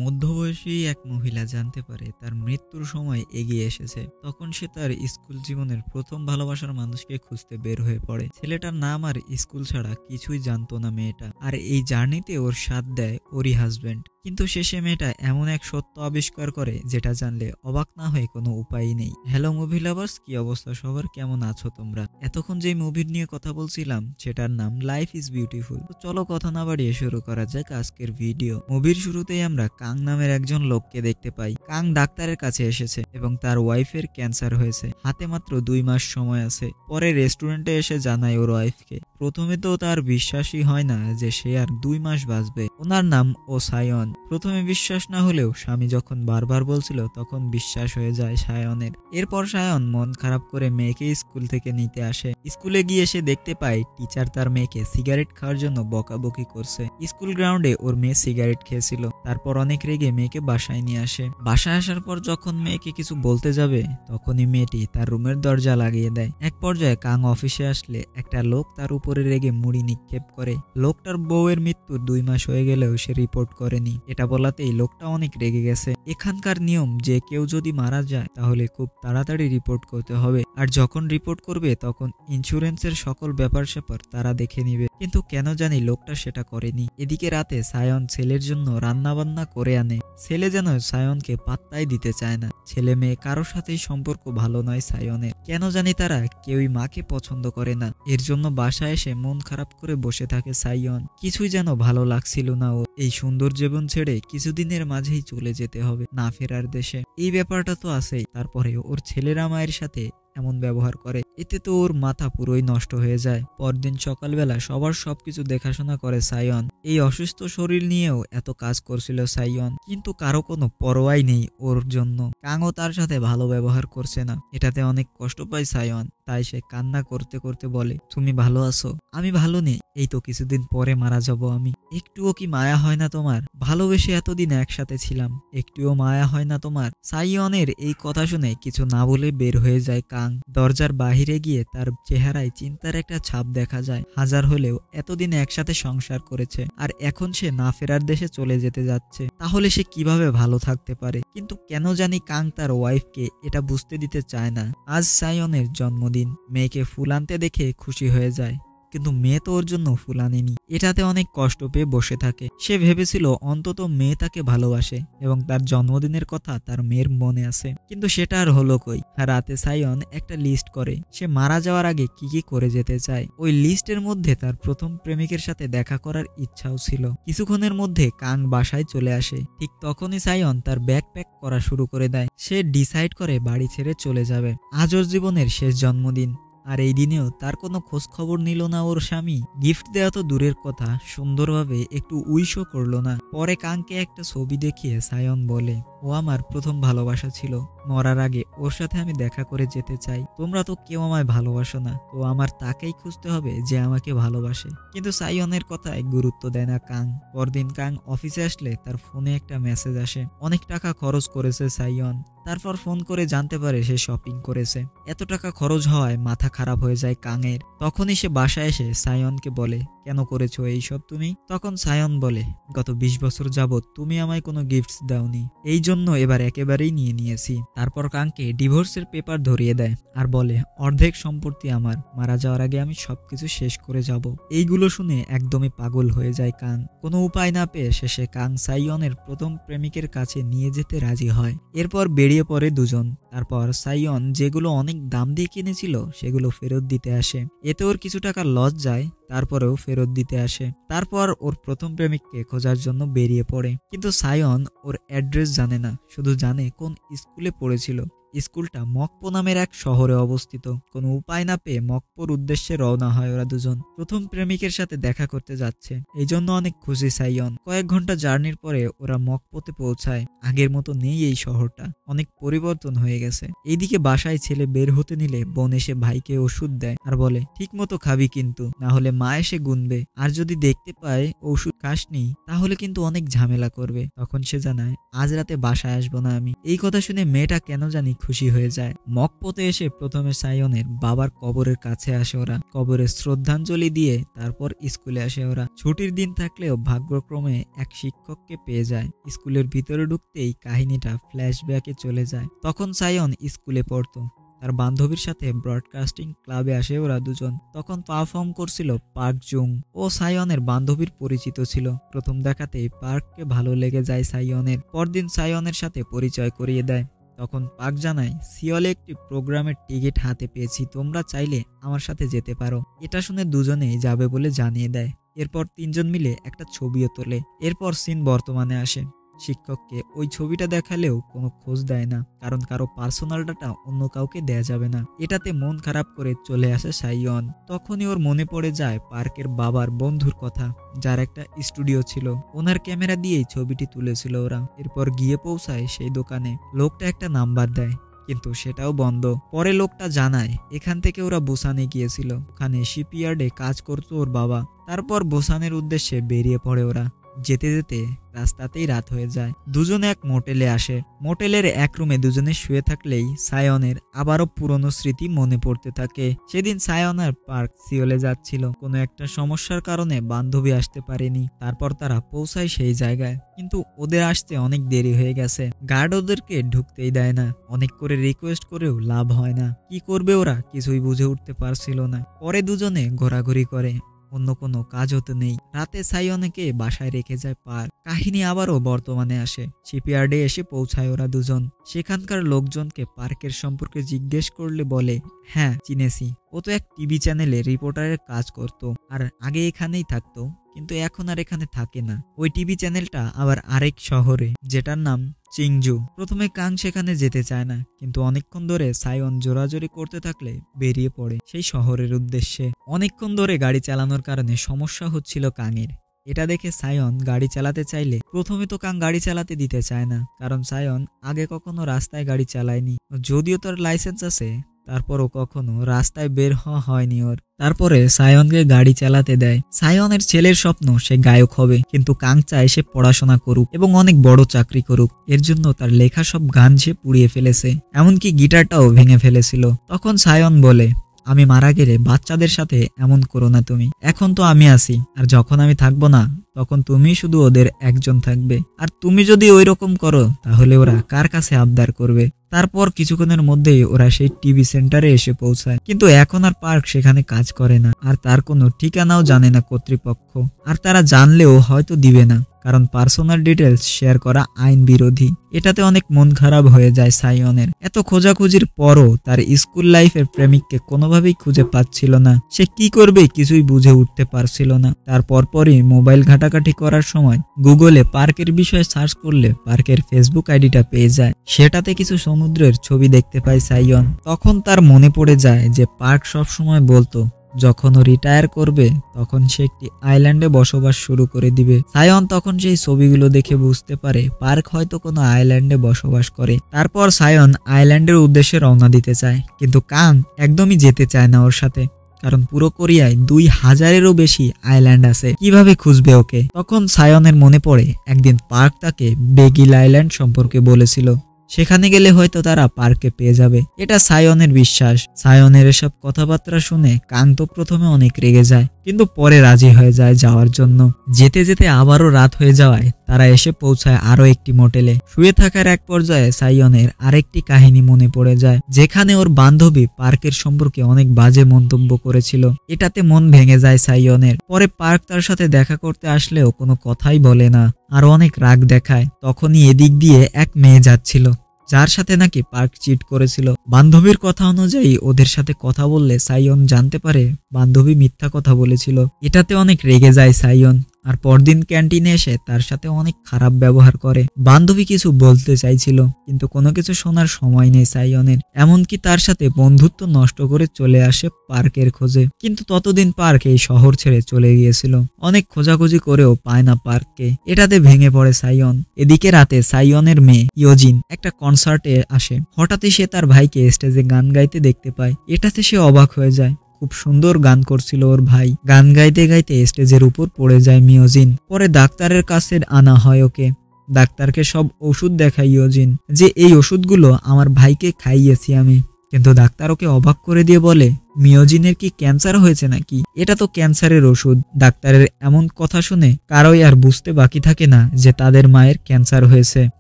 মধ্যবয়সী এক মহিলা জানতে পারে তার মৃত্যুর সময় এগিয়ে এসেছে। তখন সে তার স্কুল জীবনের প্রথম ভালোবাসার মানুষকে খুঁজতে বের হয়ে পড়ে। ছেলেটার নাম আর স্কুল ছাড়া কিছুই জানতো না মেয়েটা, আর এই জার্নিতে ওর সাথ দেয় ওরই হাজবেন্ড। কিন্তু শেষে মেয়েটা এমন এক সত্য আবিষ্কার করে যেটা জানলে অবাক না হয়ে কোনো উপায়ই নেই। হ্যালো মুভি লাভার্স, কি অবস্থা সবার, কেমন আছো তোমরা? এতক্ষণ যে মুভির নিয়ে কথা বলছিলাম সেটার নাম লাইফ ইজ বিউটিফুল। তো চলো কথা না বাড়িয়ে শুরু করা যাক আজকের ভিডিও। মুভির শুরুতেই আমরা কাং নামের একজন লোককে দেখতে পাই। কাং ডাক্তারের কাছে এসেছে এবং তার ওয়াইফের ক্যান্সার হয়েছে। হাতে মাত্র 2 মাস সময় আছে। পরে রেস্টুরেন্টে এসে জানায় ওর ওয়াইফকে। প্রথমে তো তার বিশ্বাসই হয় না যে সে আর 2 মাস বাঁচবে। ওনার নাম ও সায়ন। প্রথমে বিশ্বাস না হলেও স্বামী যখন বারবার বলছিল তখন বিশ্বাস হয়ে যায় সায়নের। এরপর সায়ন মন খারাপ করে মেয়েকে স্কুল থেকে নিতে আসে। স্কুলে গিয়ে সে দেখতে পায় টিচার তার মেয়েকে সিগারেট খাওয়ার জন্য বকাবকি করছে। স্কুল গ্রাউন্ডে ওর মেয়ে সিগারেট খেয়েছিল। তারপর অনেক রেগে মেয়েকে বাসায় নিয়ে আসে। বাসায় আসার পর যখন মেয়েকে কিছু বলতে যাবে তখনই মেয়েটি তার রুমের দরজা লাগিয়ে দেয়। এক পর্যায়ে কাং অফিসে আসলে একটা লোক তার উপরে রেগে মুড়ি নিক্ষেপ করে। লোকটার বউয়ের মৃত্যুর 2 মাস হয়ে গেলেও সে রিপোর্ট করেনি। এটা বলাতেই লোকটা অনেক রেগে গেছে। এখানকার নিয়ম যে কেউ যদি মারা যায় তাহলে খুব তাড়াতাড়ি রিপোর্ট করতে হবে, আর যখন রিপোর্ট করবে তখন ইন্স্যুরেন্সের সকল ব্যাপার স্যাপার তারা দেখে নিবে। কিন্তু কেন জানি লোকটা সেটা করেনি। এদিকে রাতে সায়ন ছেলের জন্য রান্না বান্না করে আনে। ছেলে যেন সায়নকে পাত্তাই দিতে চায় না। ছেলে মেয়ে কারোর সাথেই সম্পর্ক ভালো নয় সায়নের। কেন জানি তারা কেউই মাকে পছন্দ করে না। এর জন্য বাসায় এসে মন খারাপ করে বসে থাকে সায়ন। কিছুই যেন ভালো লাগছিল না ও। এই সুন্দর জীবন ছেড়ে কিছুদিনের মাঝেই চলে যেতে হবে না ফেরার দেশে। এই ব্যাপারটা তো আছেই, তারপরে ওর ছেলেরা মায়ের সাথে এমন ব্যবহার করে, এতে তো ওর মাথা পুরোই নষ্ট হয়ে যায়। পরদিন সকালবেলা সবার সবকিছু দেখাশোনা করে সায়ন। এই অসুস্থ শরীর নিয়েও এত কাজ করছিল সায়ন, কিন্তু কারো কোনো পরোয়াই নেই ওর জন্য। কাংও তার সাথে ভালো ব্যবহার করছে না। এটাতে অনেক কষ্ট পায় সায়ন। তাই সে কান্না করতে করতে বলে, তুমি ভালো আছো? আমি ভালো নেই, এই তো কিছুদিন পরে মারা যাব আমি। একটুও কি মায়া হয় না তোমার? ভালোবেসে এতদিন একসাথে ছিলাম, একটুও মায়া হয় না তোমার? সায়নের এই কথা শুনে কিছু না বলে বের হয়ে যায় কাং। দরজার বাহিরে গিয়ে তার চেহারায় চিন্তার একটা ছাপ দেখা যায়। হাজার হলেও এতদিন একসাথে সংসার করেছে, আর এখন সে না ফেরার দেশে চলে যেতে যাচ্ছে। তাহলে সে কিভাবে ভালো থাকতে পারে? কিন্তু কেন জানি কাং তার ওয়াইফকে এটা বুঝতে দিতে চায় না। আজ সায়নের জন্মদিন। মেয়েকে ফুল আনতে দেখে খুশি হয়ে যায়, কিন্তু মেয়ে তো ওর জন্য ফুল আনেনি। এটাতে অনেক কষ্ট পেয়ে বসে থাকে। সে ভেবেছিল অন্তত মেয়ে তাকে ভালোবাসে এবং তার জন্মদিনের কথা তার মেয়ের মনে আছে, কিন্তু সেটা আর হলো কই। রাতে সায়ন একটা লিস্ট করে সে মারা যাওয়ার আগে কি কি করে যেতে চায়। ওই লিস্টের মধ্যে তার প্রথম প্রেমিকের সাথে দেখা করার ইচ্ছাও ছিল। কিছুক্ষণের মধ্যে কাং বাসায় চলে আসে। ঠিক তখনই সায়ন তার ব্যাগ প্যাক করা শুরু করে দেয়। সে ডিসাইড করে বাড়ি ছেড়ে চলে যাবে। আজ ওর জীবনের শেষ জন্মদিন, আর এই দিনেও তার কোনো খোঁজ খবর নিল না ওর স্বামী। গিফট দেওয়া তো দূরের কথা, সুন্দরভাবে একটু উইশও করলো না। পরে কাংকে একটা ছবি দেখিয়ে সায়ন বলে, ও আমার প্রথম ভালোবাসা ছিল। মরার আগে ওর সাথে আমি দেখা করে যেতে চাই। তোমরা তো কেউ আমায় ভালোবাসো না, তো আমার তাকেই খুঁজতে হবে যে আমাকে ভালোবাসে। কিন্তু সায়নের কথায় গুরুত্ব দেয় না কাং। পরদিন কাং অফিসে আসলে তার ফোনে একটা মেসেজ আসে। অনেক টাকা খরচ করেছে সায়ন। তারপর ফোন করে জানতে পারে সে শপিং করেছে। এত টাকা খরচ হওয়ায় মাথা খারাপ হয়ে যায় কাংয়ের। তখনই সে বাসায় এসে সায়নকে বলে, কেন করেছো এইসব তুমি? তখন সায়ন বলে, গত 20 বছর যাবৎ তুমি আমায় কোনো গিফটস দাওনি, এই জন্য এবার একেবারেই নিয়ে নিয়েছি। তারপর কাংকে ডিভোর্সের পেপার ধরিয়ে দেয় আর বলে, অর্ধেক সম্পত্তি আমার, মারা যাওয়ার আগে আমি সবকিছু শেষ করে যাব। এইগুলো শুনে একদমই পাগল হয়ে যায় কাং। কোনো উপায় না পেয়ে শেষে কাং সায়নের প্রথম প্রেমিকের কাছে নিয়ে যেতে রাজি হয়। এরপর বেরিয়ে পড়ে দুজন। তারপর সায়ন যেগুলো অনেক দাম দিয়ে কিনেছিল সেগুলো ফেরত দিতে আসে। এতে ওর কিছু টাকা লস যায়, তারপরেও ফেরত দিতে আসে। তারপর ওর প্রথম প্রেমিককে খোঁজার জন্য বেরিয়ে পড়ে। কিন্তু সায়ন ওর অ্যাড্রেস জানে না, শুধু জানে কোন স্কুলে পড়েছিল। স্কুলটা মকপো নামের এক শহরে অবস্থিত। কোনো উপায় না পেয়ে মকপোর উদ্দেশ্যে রওনা হয় ওরা দুজন। প্রথম প্রেমিকের সাথে দেখা করতে যাচ্ছে, এই জন্য অনেক খুশি সায়ন। কয়েক ঘন্টা জার্নির পরে ওরা মকপোতে পৌঁছায়। আগের মতো নেই এই শহরটা, অনেক পরিবর্তন হয়ে গেছে। এইদিকে বাসায় ছেলে বের হতে নিলে বোন এসে ভাইকে ওষুধ দেয় আর বলে, ঠিক মতো খাবি কিন্তু, না হলে মা এসে গুনবে, আর যদি দেখতে পায় ওষুধ খাসনি তাহলে কিন্তু অনেক ঝামেলা করবে। তখন সে জানায়, আজ রাতে বাসায় আসবো না আমি। এই কথা শুনে মেয়েটা কেন জানি খুশি হয়ে যায়। মকপোতে এসে প্রথমে সায়নের বাবার কবরের কাছে আসে ওরা, কবরে শ্রদ্ধাঞ্জলি দিয়ে তারপর স্কুলে আসে ওরা। ছুটির দিন থাকলেও ভাগ্যক্রমে এক শিক্ষককে পেয়ে যায়। স্কুলের ভিতরে ঢুকতেই কাহিনীটা ফ্ল্যাশব্যাকে চলে যায়। তখন সায়ন স্কুলে পড়তো, তার বান্ধবীর সাথে ব্রডকাস্টিং ক্লাবে আসে ওরা দুজন। তখন পারফর্ম করছিল পার্ক জুং। ও সায়নের বান্ধবীর পরিচিত ছিল। প্রথম দেখাতেই পার্ককে ভালো লেগে যায় সায়নের। পরদিন সায়নের সাথে পরিচয় করিয়ে দেয়। তখন পার্ক জানায়, সিওলে একটি প্রোগ্রামের টিকিট হাতে পেয়েছি, তোমরা চাইলে আমার সাথে যেতে পারো। এটা শুনে দুজনেই যাবে বলে জানিয়ে দেয়। এরপর তিনজন মিলে একটা ছবিও তোলে। এরপর সিন বর্তমানে আসে। শিক্ষককে ওই ছবিটা দেখালেও কোনো খোঁজ দেয় না, কারণ কারো পার্সোনাল ডাটা অন্য কাউকে দেয়া যাবে না। এটাতে মন খারাপ করে চলে আসে সাইয়ন। তখনই ওর মনে পড়ে যায় পার্কের বাবার বন্ধুর কথা, যার একটা স্টুডিও ছিল। ওনার ক্যামেরা দিয়েই ছবিটি তুলেছিল ওরা। এরপর গিয়ে পৌঁছায় সেই দোকানে। লোকটা একটা নাম্বার দেয়, কিন্তু সেটাও বন্ধ। পরে লোকটা জানায় এখান থেকে ওরা বুসানে গিয়েছিল, ওখানে শিপইয়ার্ডে কাজ করতো ওর বাবা। তারপর বুসানের উদ্দেশ্যে বেরিয়ে পড়ে ওরা। যেতে যেতে রাস্তাতেই রাত হয়ে যায়। দুজনে এক মোটেলে আসে। মোটেলের এক রুমে দুজনে শুয়ে থাকলেই সায়নের আবারও পুরনো স্মৃতি মনে পড়তে থাকে। সেদিন সায়ন আর পার্ক সিওলে যাচ্ছিল, কোনো একটা সমস্যার কারণে বান্ধবী আসতে পারেনি। তারপর তারা পৌঁছায় সেই জায়গায়, কিন্তু ওদের আসতে অনেক দেরি হয়ে গেছে। গার্ড ওদেরকে ঢুকতেই দেয় না। অনেক করে রিকোয়েস্ট করেও লাভ হয় না। কি করবে ওরা কিছুই বুঝে উঠতে পারছিল না। পরে দুজনে ঘোরাঘুরি করে, অন্য কোনো কাজ হতে নেই। রাতে সাইয়নকে বাসায় রেখে যায় পার্ক। কাহিনী আবারও বর্তমানে আসে। শিপইয়ার্ডে এসে পৌঁছায় ওরা দুজন। সেখানকার লোকজনকে পার্কের সম্পর্কে জিজ্ঞেস করলে বলে, হ্যাঁ চিনেছি, ও তো এক টিভি চ্যানেলে রিপোর্টারের কাজ করত, আর আগে এখানেই থাকতো, কিন্তু এখন আর এখানে থাকে না। ওই টিভি চ্যানেলটা আবার আরেক শহরে, যেটার নাম চিংজু। প্রথমে কাং সেখানে যেতে চায় না, কিন্তু অনেকক্ষণ ধরে সায়ন জোরাজোরি করতে থাকলে বেরিয়ে পড়ে সেই শহরের উদ্দেশ্যে। অনেকক্ষণ ধরে গাড়ি চালানোর কারণে সমস্যা হচ্ছিল কাংয়ের। এটা দেখে সায়ন গাড়ি চালাতে চাইলে প্রথমে তো কাং গাড়ি চালাতে দিতে চায় না, কারণ সায়ন আগে কখনো রাস্তায় গাড়ি চালায়নি। যদিও তার লাইসেন্স আছে, তারপরও কখনো রাস্তায় বের হওয়া হয়নি ওর। তারপরে সায়নকে গাড়ি চালাতে দেয়। সায়নের ছেলের স্বপ্ন সে গায়ক হবে, কিন্তু কাং চায় সে পড়াশোনা করুক এবং অনেক বড় চাকরি করুক। এর জন্য তার লেখা সব গান সে পুড়িয়ে ফেলেছে, এমনকি গিটারটাও ভেঙে ফেলেছিল। তখন সায়ন বলে, আমি মারা গেলে বাচ্চাদের সাথে এমন করো না তুমি। এখন তো আমি আছি, আর যখন আমি থাকবো না তখন তুমি শুধু ওদের একজন থাকবে। আর তুমি যদি ওই রকম করো তাহলে ওরা কার কাছে আবদার করবে। তারপর কিছুক্ষণের মধ্যেই ওরা সেই টিভি সেন্টারে এসে পৌঁছায়। কিন্তু এখন আর পার্ক সেখানে কাজ করে না, আর তার কোনো ঠিকানাও জানে না কর্তৃপক্ষ। আর তারা জানলেও হয়তো দিবে না, কারণ পার্সোনাল ডিটেলস শেয়ার করা আইন বিরোধী। এটাতে অনেক মন খারাপ হয়ে যায় সাইয়নের। এত খোঁজাখুঁজির পরও তার স্কুল লাইফের প্রেমিককে কোনোভাবেই খুঁজে পাচ্ছিল না। সে কি করবে কিছুই বুঝে উঠতে পারছিল না। তারপর পরই মোবাইল ঘাটাঘাটি করার সময় গুগলে পার্কের বিষয়ে সার্চ করলে পার্কের ফেসবুক আইডিটা পেয়ে যায়। সেটাতে কিছু সমুদ্রের ছবি দেখতে পায় সাইয়ন। তখন তার মনে পড়ে যায় যে পার্ক সবসময় বলতো যখন ও রিটায়ার করবে তখন সে একটি আইল্যান্ডে বসবাস শুরু করে দিবে। সায়ন তখন সেই ছবিগুলো দেখে বুঝতে পারে পার্ক হয়তো কোনো আইল্যান্ডে বসবাস করে। তারপর সায়ন আইল্যান্ডের উদ্দেশ্যে রওনা দিতে চায়, কিন্তু কাং একদমই যেতে চায় না ওর সাথে, কারণ পুরো কোরিয়ায় 2000-এরও বেশি আইল্যান্ড আছে, কিভাবে খুঁজবে ওকে। তখন সায়নের মনে পড়ে একদিন পার্ক তাকে বেগিল আইল্যান্ড সম্পর্কে বলেছিল, সেখানে গেলে হয়তো তারা পার্কে পেয়ে যাবে। এটা সায়নের বিশ্বাস। সায়নের এসব কথাবার্তা শুনে কাং তো প্রথমে অনেক রেগে যায়, কিন্তু পরে রাজি হয়ে যায় যাওয়ার জন্য। যেতে যেতে আবারও রাত হয়ে যাওয়ায় তারা এসে পৌঁছায় আরো একটি মোটেলে। শুয়ে থাকার এক পর্যায়ে সায়নের আরেকটি কাহিনী মনে পড়ে যায়, যেখানে ওর বান্ধবী পার্কের সম্পর্কে অনেক বাজে মন্তব্য করেছিল। এটাতে মন ভেঙে যায় সায়নের। পরে পার্ক তার সাথে দেখা করতে আসলেও কোনো কথাই বলে না, আর অনেক রাগ দেখায়। তখনই এদিক দিয়ে এক মেয়ে যাচ্ছিল, যার সাথে নাকি পার্ক চিট করেছিল। বান্ধবীর কথা অনুযায়ী ওদের সাথে কথা বললে সাইয়ন জানতে পারে বান্ধবী মিথ্যা কথা বলেছিল। এটাতে অনেক রেগে যায় সাইয়ন, আর পরদিন ক্যান্টিনে এসে তার সাথে অনেক খারাপ ব্যবহার করে। বান্ধবী কিছু বলতে চাইছিল, কিন্তু কোনো কিছু শোনার সময় নেই সাইয়নের। এমনকি তার সাথে বন্ধুত্ব নষ্ট করে চলে আসে পার্কের খোঁজে। কিন্তু ততদিন পার্ক এই শহর ছেড়ে চলে গিয়েছিল। অনেক খোঁজাখুঁজি করেও পায় না পার্ককে। এটাতে ভেঙে পড়ে সাইয়ন। এদিকে রাতে সাইয়নের মেয়ে ইয়োজিন একটা কনসার্টে আসে। হঠাৎই সে তার ভাইকে স্টেজে গান গাইতে দেখতে পায়। এটাতে সে অবাক হয়ে যায়। খুব সুন্দর গান করছিল ওর ভাই। গান গাইতে গাইতে স্টেজের উপর পড়ে যায় মিয়োজিন। পরে ডাক্তারের কাছে আনা হয় ওকে। ডাক্তারকে সব ওষুধ দেখায় ইয়োজিন যে এই ওষুধগুলো আমার ভাইকে খাইয়েছি আমি। কিন্তু ডাক্তার ওকে অবাক করে দিয়ে বলে, মিয়োজিনের কি ক্যান্সার হয়েছে নাকি? এটা তো ক্যান্সারের ওষুধ। ডাক্তারের এমন কথা শুনে কারোই আর বুঝতে বাকি থাকে না যে তাদের মায়ের ক্যান্সার হয়েছে।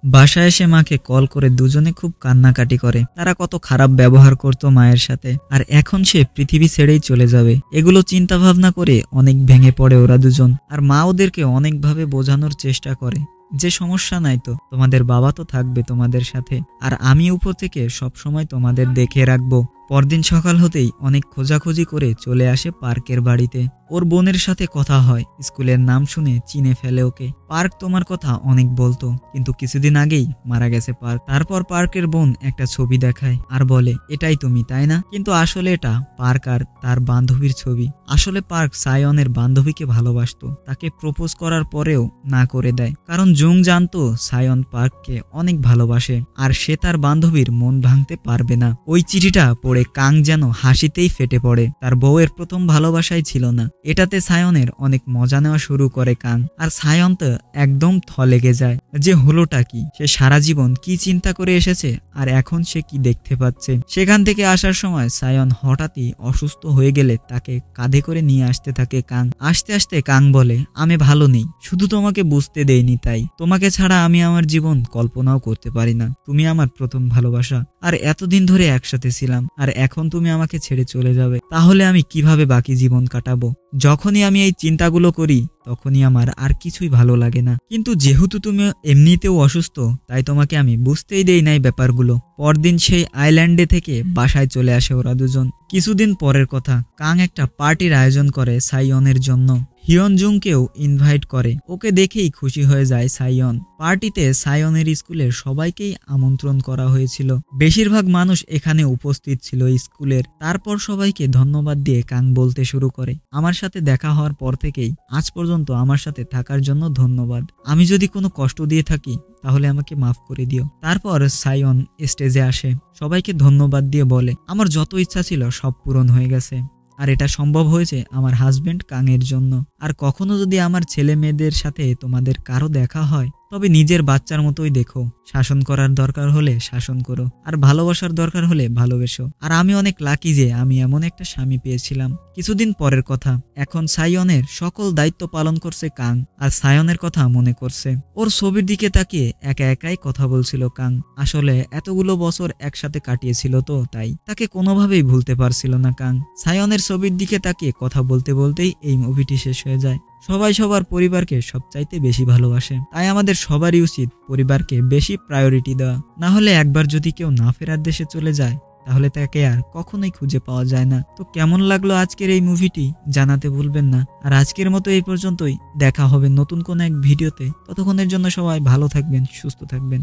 বাসায় এসে মাকে কল করে দুজনে খুব কান্নাকাটি করে। তারা কত খারাপ ব্যবহার করত মায়ের সাথে, আর এখন সে পৃথিবী ছেড়েই চলে যাবে। এগুলো চিন্তা ভাবনা করে অনেক ভেঙে পড়ে ওরা দুজন। আর মা ওদেরকে অনেকভাবে বোঝানোর চেষ্টা করে যে সমস্যা নাই তো, তোমাদের বাবা তো থাকবে তোমাদের সাথে, আর আমি উপর থেকে সবসময় তোমাদের দেখে রাখবো। পরদিন সকাল হতেই অনেক খোঁজাখুঁজি করে চলে আসে পার্কের বাড়িতে। ওর বোনের সাথে কথা হয়, স্কুলের নাম শুনে চিনে ফেলে ওকে। পার্ক তোমার কথা অনেক বলতো, কিন্তু কিছুদিন আগেই মারা গেছে পার্ক। তারপর পার্কের বোন একটা ছবি দেখায় আর বলে, এটাই তুমি তাই না? কিন্তু আসলে এটা পার্ক আর তার বান্ধবীর ছবি। আসলে পার্ক সায়নের বান্ধবীকে ভালোবাসতো, তাকে প্রপোজ করার পরেও না করে দেয়, কারণ জুং জানতো সায়ন পার্ককে অনেক ভালোবাসে আর সে তার বান্ধবীর মন ভাঙতে পারবে না। ওই চিঠিটা পড়ে কাং যেন হাসিতেই ফেটে পড়ে। তার বউয়ের প্রথম ভালোবাসাই ছিল না। এটাতে সায়নের অনেক মজা নেওয়া শুরু করে কাং, আর সায়ন তো একদম লেগে যায় যে হলোটা কি, সে সারা জীবন কি চিন্তা করে এসেছে আর এখন সে কি দেখতে পাচ্ছে। সেখান থেকে আসার সময় সায়ন হঠাৎই অসুস্থ হয়ে গেলে তাকে কাঁধে করে নিয়ে আসতে থাকে কাং। আসতে আসতে কাং বলে, আমি ভালো নেই, শুধু তোমাকে বুঝতে দেইনি তাই। তোমাকে ছাড়া আমি আমার জীবন কল্পনাও করতে পারি না। তুমি আমার প্রথম ভালোবাসা, আর এতদিন ধরে একসাথে ছিলাম, আর এখন তুমি আমাকে ছেড়ে চলে যাবে, তাহলে আমি কিভাবে বাকি জীবন কাটাবো? যখনই আমি এই চিন্তাগুলো করি তখনই আমার আর কিছুই ভালো লাগে না। কিন্তু যেহেতু তুমি এমনিতেও অসুস্থ, তাই তোমাকে আমি বুঝতেই দেই নাই ব্যাপারগুলো। পরদিন সেই আইল্যান্ডে থেকে বাসায় চলে আসে ওরা দুজন। কিছুদিন পরের কথা, কাং একটা পার্টির আয়োজন করে সাইয়নের জন্য। হিয়ন জুংকেও ইনভাইট করে। ওকে দেখেই খুশি হয়ে যায় সাইয়ন। পার্টিতে সায়নের স্কুলের সবাইকেই আমন্ত্রণ করা হয়েছিল। বেশিরভাগ মানুষ এখানে উপস্থিত ছিল স্কুলের। তারপর সবাইকে ধন্যবাদ দিয়ে কাং বলতে শুরু করে, আমার সাথে দেখা হওয়ার পর থেকেই আজ পর্যন্ত আমার সাথে থাকার জন্য ধন্যবাদ। আমি যদি কোনো কষ্ট দিয়ে থাকি তাহলে আমাকে মাফ করে দিও। তারপর সায়ন স্টেজে আসে, সবাইকে ধন্যবাদ দিয়ে বলে, আমার যত ইচ্ছা ছিল সব পূরণ হয়ে গেছে, আর এটা সম্ভব হয়েছে আমার হাজবেন্ড কাং এর জন্য। আর কখনো যদি আমার ছেলে মেয়েদের সাথে তোমাদের কারো দেখা হয় তবে নিজের বাচ্চার মতোই দেখো। শাসন করার দরকার হলে শাসন করো, আর ভালোবাসার দরকার হলে ভালোবেসো। আর আমি অনেক লাকি যে আমি এমন একটা স্বামী পেয়েছিলাম। কিছুদিন পরের কথা, এখন সায়নের সকল দায়িত্ব পালন করছে কাং, আর সায়নের কথা মনে করছে। ওর ছবির দিকে তাকিয়ে একা একাই কথা বলছিল কাং। আসলে এতগুলো বছর একসাথে কাটিয়েছিল তো, তাই তাকে কোনোভাবেই ভুলতে পারছিল না কাং। সায়নের ছবির দিকে তাকিয়ে কথা বলতে বলতেই এই মুভিটি শেষ হয়ে যায়। সবাই সবার পরিবারকে সবচাইতে বেশি ভালোবাসে, তাই আমাদের সবারই উচিত পরিবারকে বেশি প্রায়োরিটি দেওয়া। না হলে একবার যদি কেউ না ফেরার দেশে চলে যায় তাহলে তাকে আর কখনোই খুঁজে পাওয়া যায় না। তো কেমন লাগলো আজকের এই মুভিটি জানাতে ভুলবেন না। আর আজকের মতো এই পর্যন্তই, দেখা হবে নতুন কোনো এক ভিডিওতে। ততক্ষণের জন্য সবাই ভালো থাকবেন, সুস্থ থাকবেন।